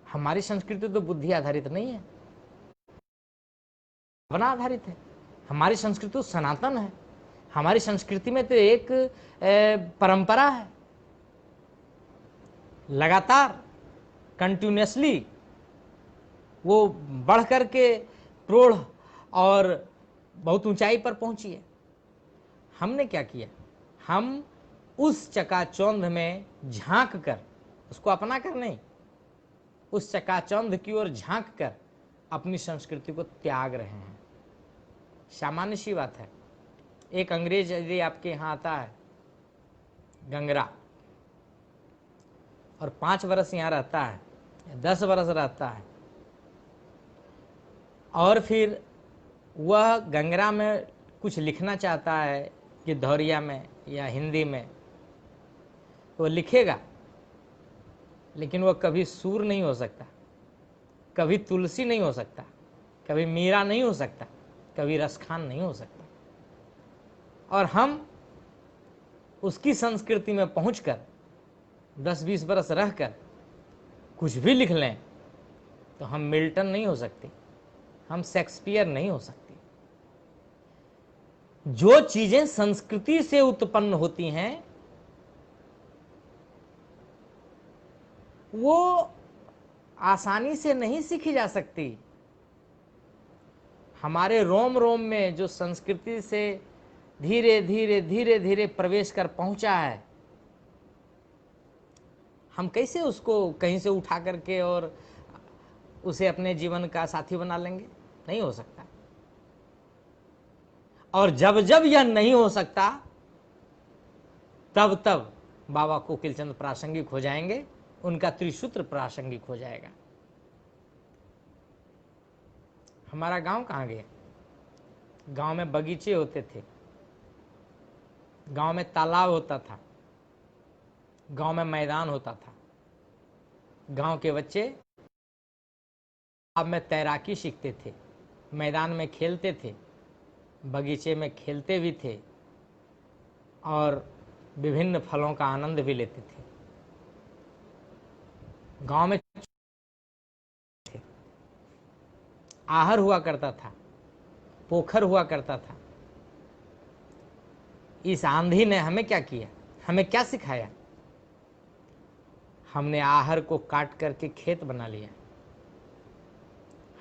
हमारी संस्कृति तो बुद्धि आधारित नहीं है, भावना आधारित है। हमारी संस्कृति तो सनातन है। हमारी संस्कृति में तो एक परंपरा है, लगातार कंटिन्यूसली वो बढ़ करके प्रौढ़ और बहुत ऊंचाई पर पहुंची है। हमने क्या किया, हम उस चकाचौंध में झांक कर, उसको अपना कर नहीं, उस चकाचौंध की ओर झांक कर अपनी संस्कृति को त्याग रहे हैं। सामान्य सी बात है, एक अंग्रेज यदि आपके यहाँ आता है गंगरा और 5 वर्ष यहाँ रहता है, 10 वर्ष रहता है, और फिर वह गंगरा में कुछ लिखना चाहता है कि धौरिया में या हिंदी में, तो वह लिखेगा, लेकिन वह कभी सूर नहीं हो सकता, कभी तुलसी नहीं हो सकता, कभी मीरा नहीं हो सकता, कभी रसखान नहीं हो सकता। और हम उसकी संस्कृति में पहुंचकर 10-20 बरस रहकर कुछ भी लिख लें तो हम मिल्टन नहीं हो सकते, हम शेक्सपियर नहीं हो सकते। जो चीजें संस्कृति से उत्पन्न होती हैं वो आसानी से नहीं सीखी जा सकती। हमारे रोम रोम में जो संस्कृति से धीरे धीरे धीरे धीरे प्रवेश कर पहुंचा है, हम कैसे उसको कहीं से उठा करके और उसे अपने जीवन का साथी बना लेंगे? नहीं हो सकता। और जब जब यह नहीं हो सकता तब तब बाबा कोकिलचंद प्रासंगिक हो जाएंगे, उनका त्रिसूत्र प्रासंगिक हो जाएगा। हमारा गांव कहाँ गया? गांव में बगीचे होते थे, गांव में तालाब होता था, गांव में मैदान होता था। गांव के बच्चे तालाब में तैराकी सीखते थे, मैदान में खेलते थे, बगीचे में खेलते भी थे और विभिन्न फलों का आनंद भी लेते थे। गांव में आहर हुआ करता था, पोखर हुआ करता था। इस आंधी ने हमें क्या किया, हमें क्या सिखाया? हमने आहर को काट करके खेत बना लिया,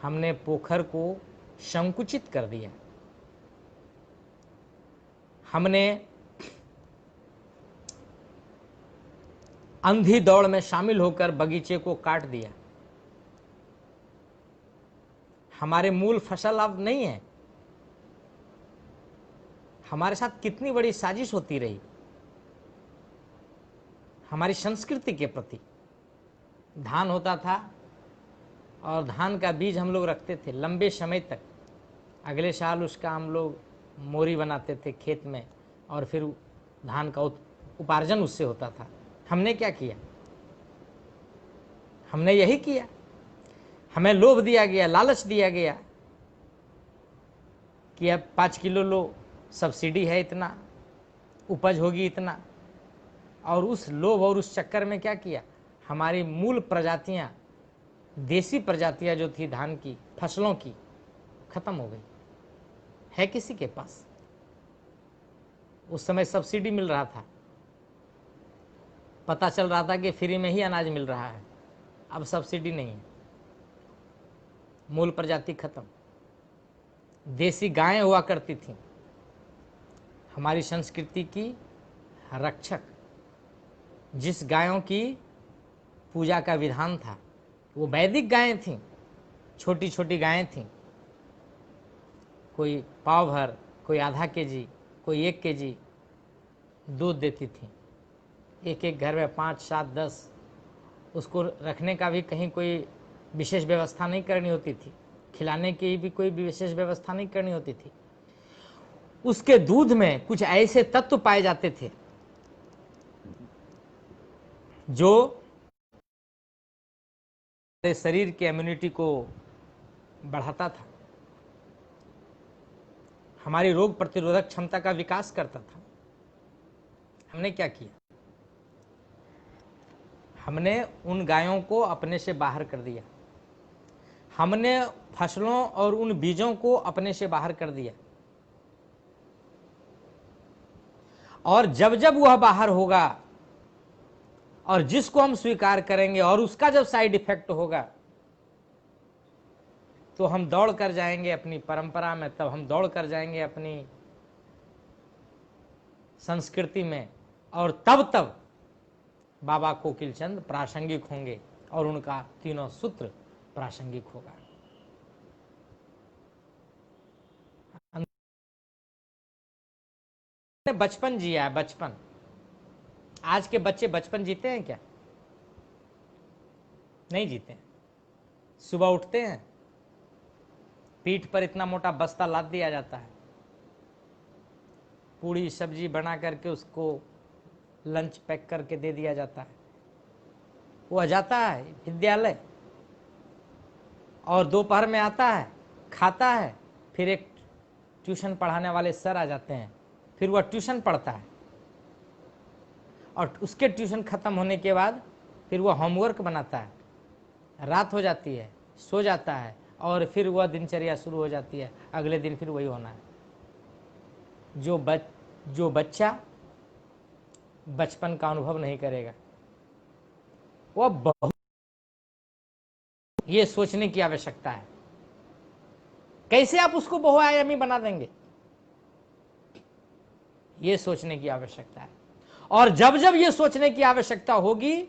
हमने पोखर को संकुचित कर दिया, हमने अंधी दौड़ में शामिल होकर बगीचे को काट दिया। हमारे मूल फसल अब नहीं है। हमारे साथ कितनी बड़ी साजिश होती रही हमारी संस्कृति के प्रति। धान होता था और धान का बीज हम लोग रखते थे लंबे समय तक, अगले साल उसका हम लोग मोरी बनाते थे खेत में और फिर धान का उपार्जन उससे होता था। हमने क्या किया? हमने यही किया। हमें लोभ दिया गया, लालच दिया गया कि अब 5 किलो लो, सब्सिडी है इतना, उपज होगी इतना। और उस लोभ और उस चक्कर में क्या किया, हमारी मूल प्रजातियां, देसी प्रजातियां जो थी धान की फसलों की, खत्म हो गई। है किसी के पास? उस समय सब्सिडी मिल रहा था, पता चल रहा था कि फ्री में ही अनाज मिल रहा है। अब सब्सिडी नहीं है, मूल प्रजाति खत्म। देसी गायें हुआ करती थी, हमारी संस्कृति की रक्षक, जिस गायों की पूजा का विधान था वो वैदिक गायें थीं, छोटी छोटी गायें थीं, कोई पाव भर, कोई आधा केजी, कोई 1 केजी दूध देती थी। एक एक घर में 5, 7, 10, उसको रखने का भी कहीं कोई विशेष व्यवस्था नहीं करनी होती थी, खिलाने की भी कोई विशेष व्यवस्था नहीं करनी होती थी। उसके दूध में कुछ ऐसे तत्व पाए जाते थे जो हमारे शरीर की इम्यूनिटी को बढ़ाता था, हमारी रोग प्रतिरोधक क्षमता का विकास करता था, हमने क्या किया, हमने उन गायों को अपने से बाहर कर दिया, हमने फसलों और उन बीजों को अपने से बाहर कर दिया। और जब जब वह बाहर होगा और जिसको हम स्वीकार करेंगे और उसका जब साइड इफेक्ट होगा, तो हम दौड़ कर जाएंगे अपनी परंपरा में, तब हम दौड़ कर जाएंगे अपनी संस्कृति में, और तब बाबा कोकिल चंद प्रासंगिक होंगे और उनका तीनों सूत्र प्रासंगिक होगा। बचपन जिया है, बचपन। आज के बच्चे बचपन जीते हैं क्या? नहीं जीते हैं। सुबह उठते हैं, पीठ पर इतना मोटा बस्ता लाद दिया जाता है, पूरी सब्जी बना करके उसको लंच पैक करके दे दिया जाता है, वह जाता है विद्यालय और दोपहर में आता है, खाता है, फिर एक ट्यूशन पढ़ाने वाले सर आ जाते हैं, फिर वह ट्यूशन पढ़ता है और उसके ट्यूशन खत्म होने के बाद फिर वह होमवर्क बनाता है, रात हो जाती है, सो जाता है और फिर वह दिनचर्या शुरू हो जाती है, अगले दिन फिर वही होना है। जो बच्चा बचपन का अनुभव नहीं करेगा, वह बहुत ये सोचने की आवश्यकता है कैसे आप उसको बहुआयामी बना देंगे, ये सोचने की आवश्यकता है। और जब जब ये सोचने की आवश्यकता होगी,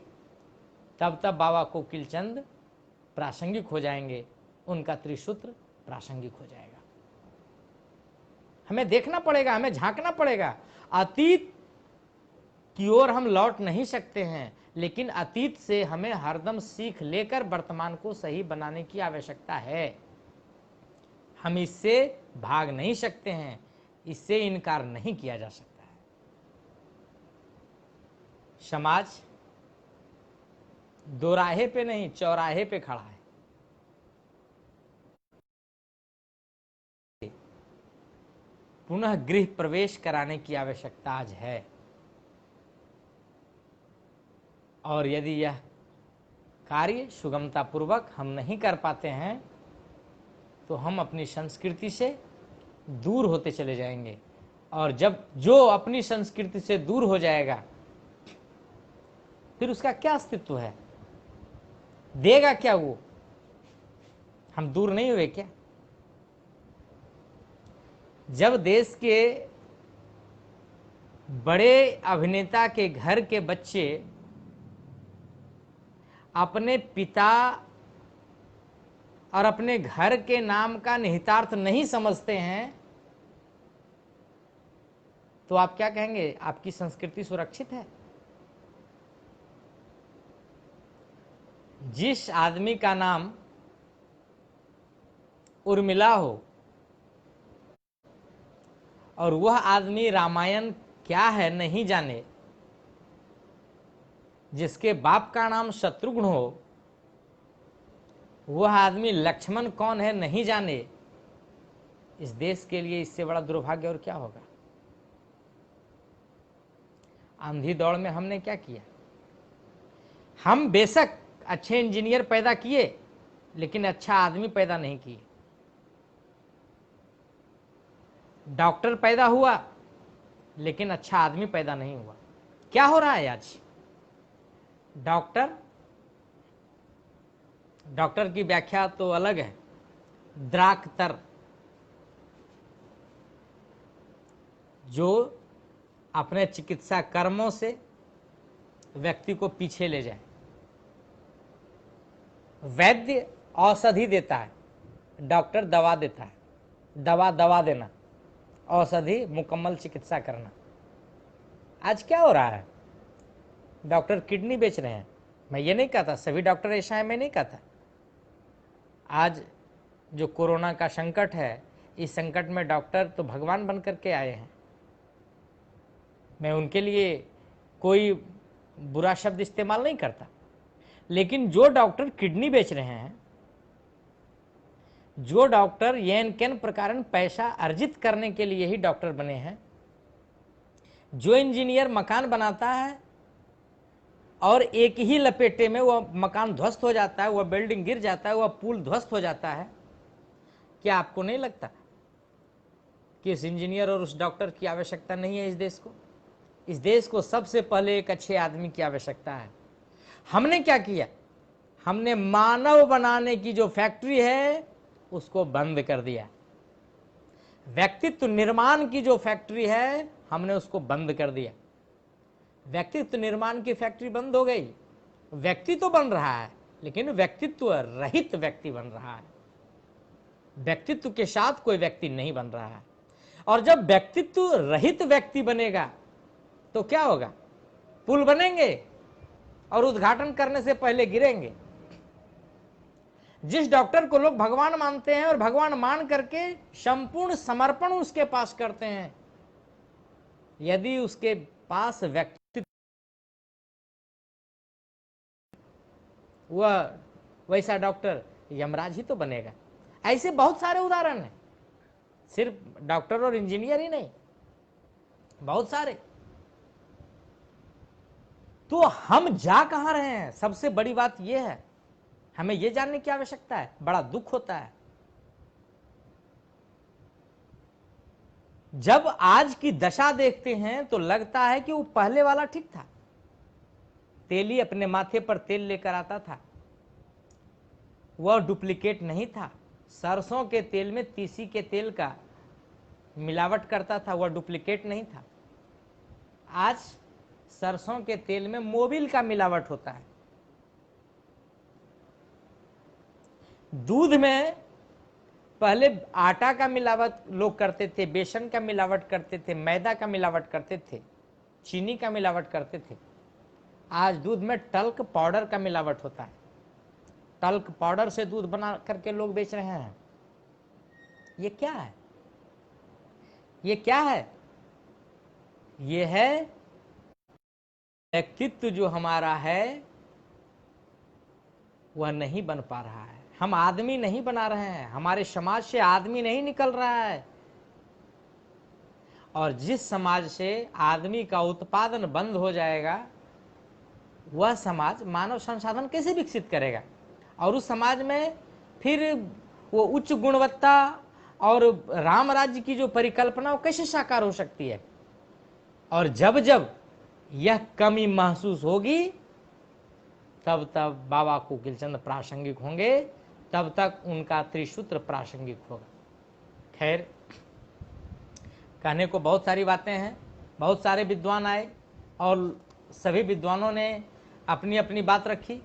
तब तब बाबा कोकिल चंद प्रासंगिक हो जाएंगे, उनका त्रिसूत्र प्रासंगिक हो जाएगा। हमें देखना पड़ेगा, हमें झांकना पड़ेगा। अतीत की ओर हम लौट नहीं सकते हैं, लेकिन अतीत से हमें हरदम सीख लेकर वर्तमान को सही बनाने की आवश्यकता है। हम इससे भाग नहीं सकते हैं, इससे इनकार नहीं किया जा सकता है। समाज दोराहे पे नहीं, चौराहे पे खड़ा है। पुनः गृह प्रवेश कराने की आवश्यकता आज है, और यदि यह कार्य सुगमता पूर्वक हम नहीं कर पाते हैं, तो हम अपनी संस्कृति से दूर होते चले जाएंगे। और जब जो अपनी संस्कृति से दूर हो जाएगा, फिर उसका क्या अस्तित्व है, देगा क्या वो? हम दूर नहीं हुए क्या? जब देश के बड़े अभिनेता के घर के बच्चे अपने पिता और अपने घर के नाम का निहितार्थ नहीं समझते हैं, तो आप क्या कहेंगे? आपकी संस्कृति सुरक्षित है? जिस आदमी का नाम उर्मिला हो और वह आदमी रामायण क्या है नहीं जाने, जिसके बाप का नाम शत्रुघ्न हो, वह आदमी लक्ष्मण कौन है नहीं जाने, इस देश के लिए इससे बड़ा दुर्भाग्य और क्या होगा? अंधी दौड़ में हमने क्या किया? हम बेशक अच्छे इंजीनियर पैदा किए, लेकिन अच्छा आदमी पैदा नहीं किए। डॉक्टर पैदा हुआ, लेकिन अच्छा आदमी पैदा नहीं हुआ। क्या हो रहा है आज? डॉक्टर की व्याख्या तो अलग है, द्राक्तर, जो अपने चिकित्सा कर्मों से व्यक्ति को पीछे ले जाए। वैद्य औषधि देता है, डॉक्टर दवा देता है। दवा देना, औषधि मुकम्मल चिकित्सा करना। आज क्या हो रहा है? डॉक्टर किडनी बेच रहे हैं। मैं ये नहीं कहता सभी डॉक्टर ऐसा है, मैं नहीं कहता। आज जो कोरोना का संकट है, इस संकट में डॉक्टर तो भगवान बन करके आए हैं। मैं उनके लिए कोई बुरा शब्द इस्तेमाल नहीं करता, लेकिन जो डॉक्टर किडनी बेच रहे हैं, जो डॉक्टर येन केन प्रकार पैसा अर्जित करने के लिए ही डॉक्टर बने हैं, जो इंजीनियर मकान बनाता है और एक ही लपेटे में वह मकान ध्वस्त हो जाता है, वह बिल्डिंग गिर जाता है, वह पुल ध्वस्त हो जाता है, क्या आपको नहीं लगता कि इस इंजीनियर और उस डॉक्टर की आवश्यकता नहीं है इस देश को? इस देश को सबसे पहले एक अच्छे आदमी की आवश्यकता है। हमने क्या किया? हमने मानव बनाने की जो फैक्ट्री है उसको बंद कर दिया। व्यक्तित्व निर्माण की जो फैक्ट्री है हमने उसको बंद कर दिया। व्यक्तित्व निर्माण की फैक्ट्री बंद हो गई। व्यक्ति तो बन रहा है लेकिन व्यक्तित्व रहित व्यक्ति बन रहा है। व्यक्तित्व के साथ कोई व्यक्ति नहीं बन रहा है। और जब व्यक्तित्व रहित व्यक्ति बनेगा तो क्या होगा? पुल बनेंगे और उद्घाटन करने से पहले गिरेंगे। जिस डॉक्टर को लोग भगवान मानते हैं और भगवान मान करके संपूर्ण समर्पण उसके पास करते हैं, यदि उसके पास व्यक्तित्व, वह वैसा डॉक्टर यमराज ही तो बनेगा। ऐसे बहुत सारे उदाहरण हैं, सिर्फ डॉक्टर और इंजीनियर ही नहीं, बहुत सारे। तो हम जा कहां रहे हैं? सबसे बड़ी बात यह है, हमें यह जानने की आवश्यकता है। बड़ा दुख होता है जब आज की दशा देखते हैं तो लगता है कि वो पहले वाला ठीक था। तेली अपने माथे पर तेल लेकर आता था, वह डुप्लीकेट नहीं था। सरसों के तेल में तीसी के तेल का मिलावट करता था, वह डुप्लीकेट नहीं था। आज सरसों के तेल में मोबिल का मिलावट होता है। दूध में पहले आटा का मिलावट लोग करते थे, बेसन का मिलावट करते थे, मैदा का मिलावट करते थे, चीनी का मिलावट करते थे। आज दूध में टल्क पाउडर का मिलावट होता है। टल्क पाउडर से दूध बना करके लोग बेच रहे हैं। ये क्या है? ये क्या है? ये है व्यक्तित्व जो हमारा है वह नहीं बन पा रहा है। हम आदमी नहीं बना रहे हैं, हमारे समाज से आदमी नहीं निकल रहा है। और जिस समाज से आदमी का उत्पादन बंद हो जाएगा वह समाज मानव संसाधन कैसे विकसित करेगा? और उस समाज में फिर वो उच्च गुणवत्ता और राम राज्य की जो परिकल्पना वो कैसे साकार हो सकती है? और जब जब यह कमी महसूस होगी तब तब बाबा कोकिलचंद प्रासंगिक होंगे, तब तक उनका त्रिसूत्र प्रासंगिक होगा। खैर, कहने को बहुत सारी बातें हैं। बहुत सारे विद्वान आए और सभी विद्वानों ने अपनी अपनी बात रखी।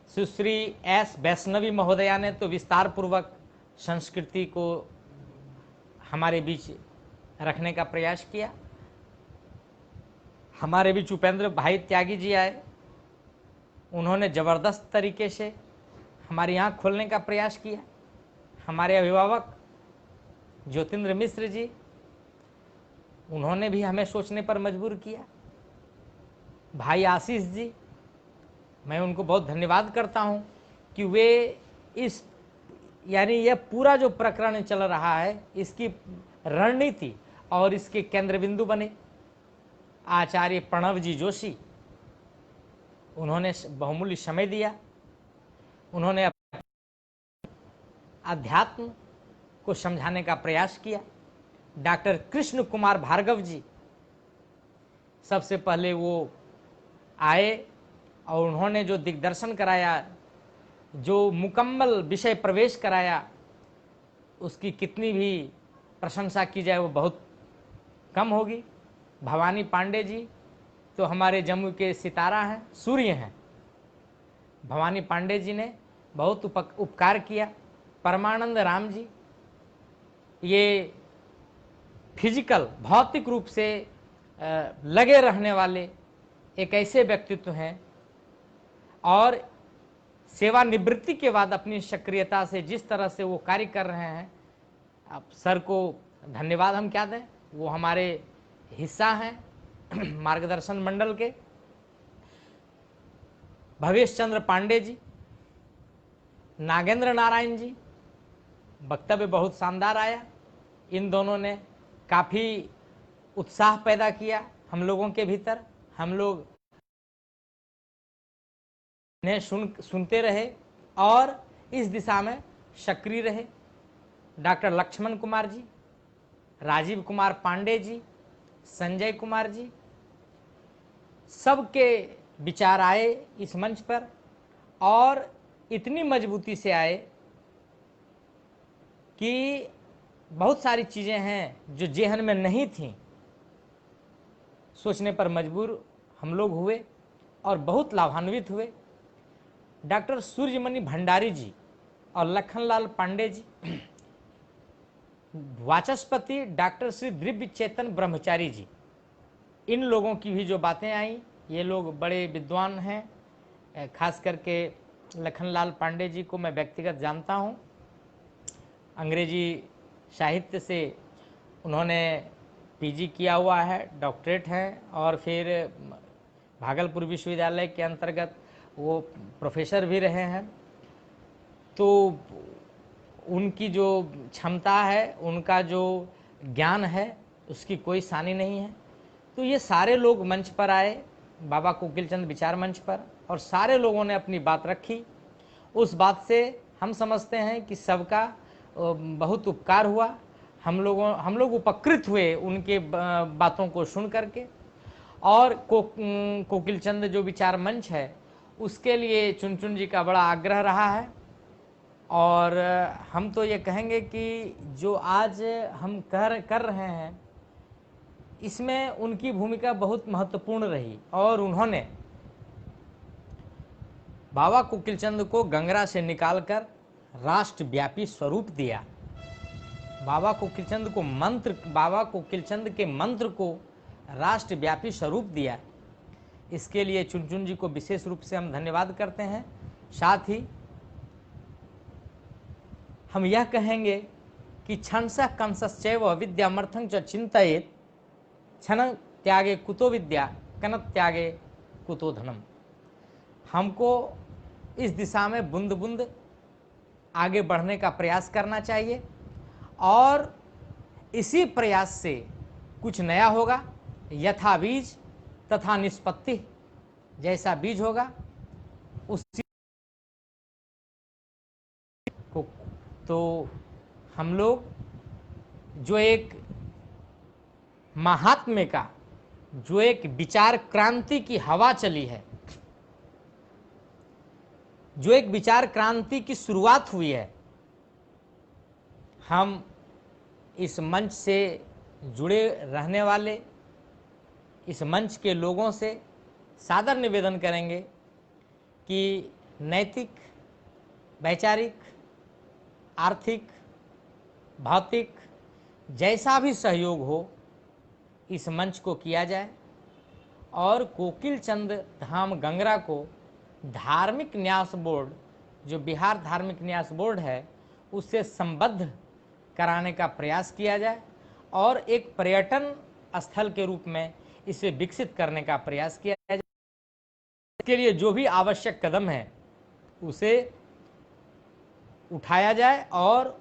सुश्री एस वैष्णवी महोदया ने तो विस्तार पूर्वक संस्कृति को हमारे बीच रखने का प्रयास किया। हमारे बीच उपेंद्र भाई त्यागी जी आए, उन्होंने जबरदस्त तरीके से हमारी आंख खोलने का प्रयास किया। हमारे अभिभावक ज्योतिन्द्र मिश्र जी, उन्होंने भी हमें सोचने पर मजबूर किया। भाई आशीष जी, मैं उनको बहुत धन्यवाद करता हूं कि वे इस यानी यह पूरा जो प्रकरण चल रहा है इसकी रणनीति और इसके केंद्र बिंदु बने। आचार्य प्रणव जी जोशी, उन्होंने बहुमूल्य समय दिया। उन्होंने अध्यात्म को समझाने का प्रयास किया। डॉक्टर कृष्ण कुमार भार्गव जी सबसे पहले वो आए और उन्होंने जो दिग्दर्शन कराया, जो मुकम्मल विषय प्रवेश कराया, उसकी कितनी भी प्रशंसा की जाए वो बहुत कम होगी। भवानी पांडे जी तो हमारे जम्मू के सितारा हैं, सूर्य हैं। भवानी पांडे जी ने बहुत उपकार किया। परमानंद राम जी, ये फिजिकल भौतिक रूप से लगे रहने वाले एक ऐसे व्यक्तित्व हैं और सेवानिवृत्ति के बाद अपनी सक्रियता से जिस तरह से वो कार्य कर रहे हैं, अब सर को धन्यवाद हम क्या दें, वो हमारे हिस्सा हैं मार्गदर्शन मंडल के। भवेश चंद्र पांडे जी, नागेंद्र नारायण जी, वक्तव्य बहुत शानदार आया। इन दोनों ने काफ़ी उत्साह पैदा किया हम लोगों के भीतर। हम लोग ने सुनते रहे और इस दिशा में सक्रिय रहे। डॉक्टर लक्ष्मण कुमार जी, राजीव कुमार पांडे जी, संजय कुमार जी, सबके विचार आए इस मंच पर और इतनी मजबूती से आए कि बहुत सारी चीज़ें हैं जो जेहन में नहीं थीं, सोचने पर मजबूर हम लोग हुए और बहुत लाभान्वित हुए। डॉक्टर सूर्यमणि भंडारी जी और लखनलाल पांडे जी, वाचस्पति डॉक्टर श्री दिव्य चेतन ब्रह्मचारी जी, इन लोगों की भी जो बातें आई, ये लोग बड़े विद्वान हैं। खास करके लखनलाल पांडे जी को मैं व्यक्तिगत जानता हूँ। अंग्रेजी साहित्य से उन्होंने पीजी किया हुआ है, डॉक्टरेट है और फिर भागलपुर विश्वविद्यालय के अंतर्गत वो प्रोफेसर भी रहे हैं। तो उनकी जो क्षमता है, उनका जो ज्ञान है, उसकी कोई सानी नहीं है। तो ये सारे लोग मंच पर आए, बाबा कोकिल चंद विचार मंच पर, और सारे लोगों ने अपनी बात रखी। उस बात से हम समझते हैं कि सबका बहुत उपकार हुआ। हम लोग उपकृत हुए उनके बातों को सुन करके। और कोकिल चंद जो विचार मंच है, उसके लिए चुनचुन जी का बड़ा आग्रह रहा है। और हम तो ये कहेंगे कि जो आज हम कर रहे हैं, इसमें उनकी भूमिका बहुत महत्वपूर्ण रही और उन्होंने बाबा कोकिल चंद को गंगरा से निकालकर राष्ट्रव्यापी स्वरूप दिया। बाबा कोकिल चंद के मंत्र को राष्ट्रव्यापी स्वरूप दिया। इसके लिए चुनचुन जी को विशेष रूप से हम धन्यवाद करते हैं। साथ ही हम यह कहेंगे कि क्षणशः कंसश्चैव विद्यामर्थं च चिन्तयेत्, क्षण त्यागे कुतो विद्या, कन त्यागे कुतो धनम। हमको इस दिशा में बूंद बूंद आगे बढ़ने का प्रयास करना चाहिए और इसी प्रयास से कुछ नया होगा। यथा बीज तथा निष्पत्ति, जैसा बीज होगा उसी को। तो हम लोग जो एक महात्म्य का, जो एक विचार क्रांति की हवा चली है, जो एक विचार क्रांति की शुरुआत हुई है, हम इस मंच से जुड़े रहने वाले इस मंच के लोगों से सादर निवेदन करेंगे कि नैतिक, वैचारिक, आर्थिक, भौतिक जैसा भी सहयोग हो, इस मंच को किया जाए और कोकिल चंद धाम गंगरा को धार्मिक न्यास बोर्ड, जो बिहार धार्मिक न्यास बोर्ड है, उससे संबद्ध कराने का प्रयास किया जाए और एक पर्यटन स्थल के रूप में इसे विकसित करने का प्रयास किया जाए। इसके लिए जो भी आवश्यक कदम है उसे उठाया जाए और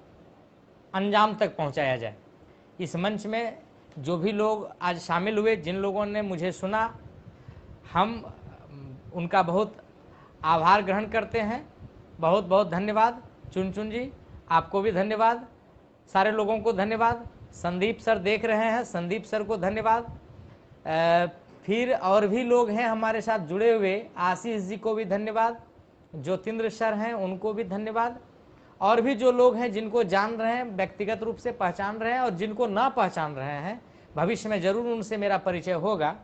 अंजाम तक पहुंचाया जाए। इस मंच में जो भी लोग आज शामिल हुए, जिन लोगों ने मुझे सुना, हम उनका बहुत आभार ग्रहण करते हैं। बहुत बहुत धन्यवाद। चुनचुन जी, आपको भी धन्यवाद। सारे लोगों को धन्यवाद। संदीप सर देख रहे हैं, संदीप सर को धन्यवाद। फिर और भी लोग हैं हमारे साथ जुड़े हुए, आशीष जी को भी धन्यवाद। ज्योतिंद्र सर हैं, उनको भी धन्यवाद। और भी जो लोग हैं जिनको जान रहे हैं, व्यक्तिगत रूप से पहचान रहे हैं, और जिनको ना पहचान रहे हैं, भविष्य में जरूर उनसे मेरा परिचय होगा।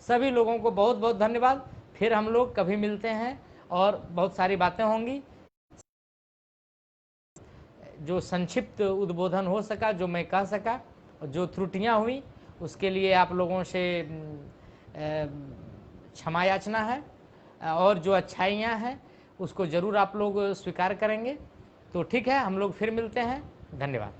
सभी लोगों को बहुत बहुत धन्यवाद। फिर हम लोग कभी मिलते हैं और बहुत सारी बातें होंगी। जो संक्षिप्त उद्बोधन हो सका, जो मैं कह सका, और जो त्रुटियां हुई उसके लिए आप लोगों से क्षमा याचना है, और जो अच्छाइयाँ हैं उसको ज़रूर आप लोग स्वीकार करेंगे। तो ठीक है, हम लोग फिर मिलते हैं। धन्यवाद।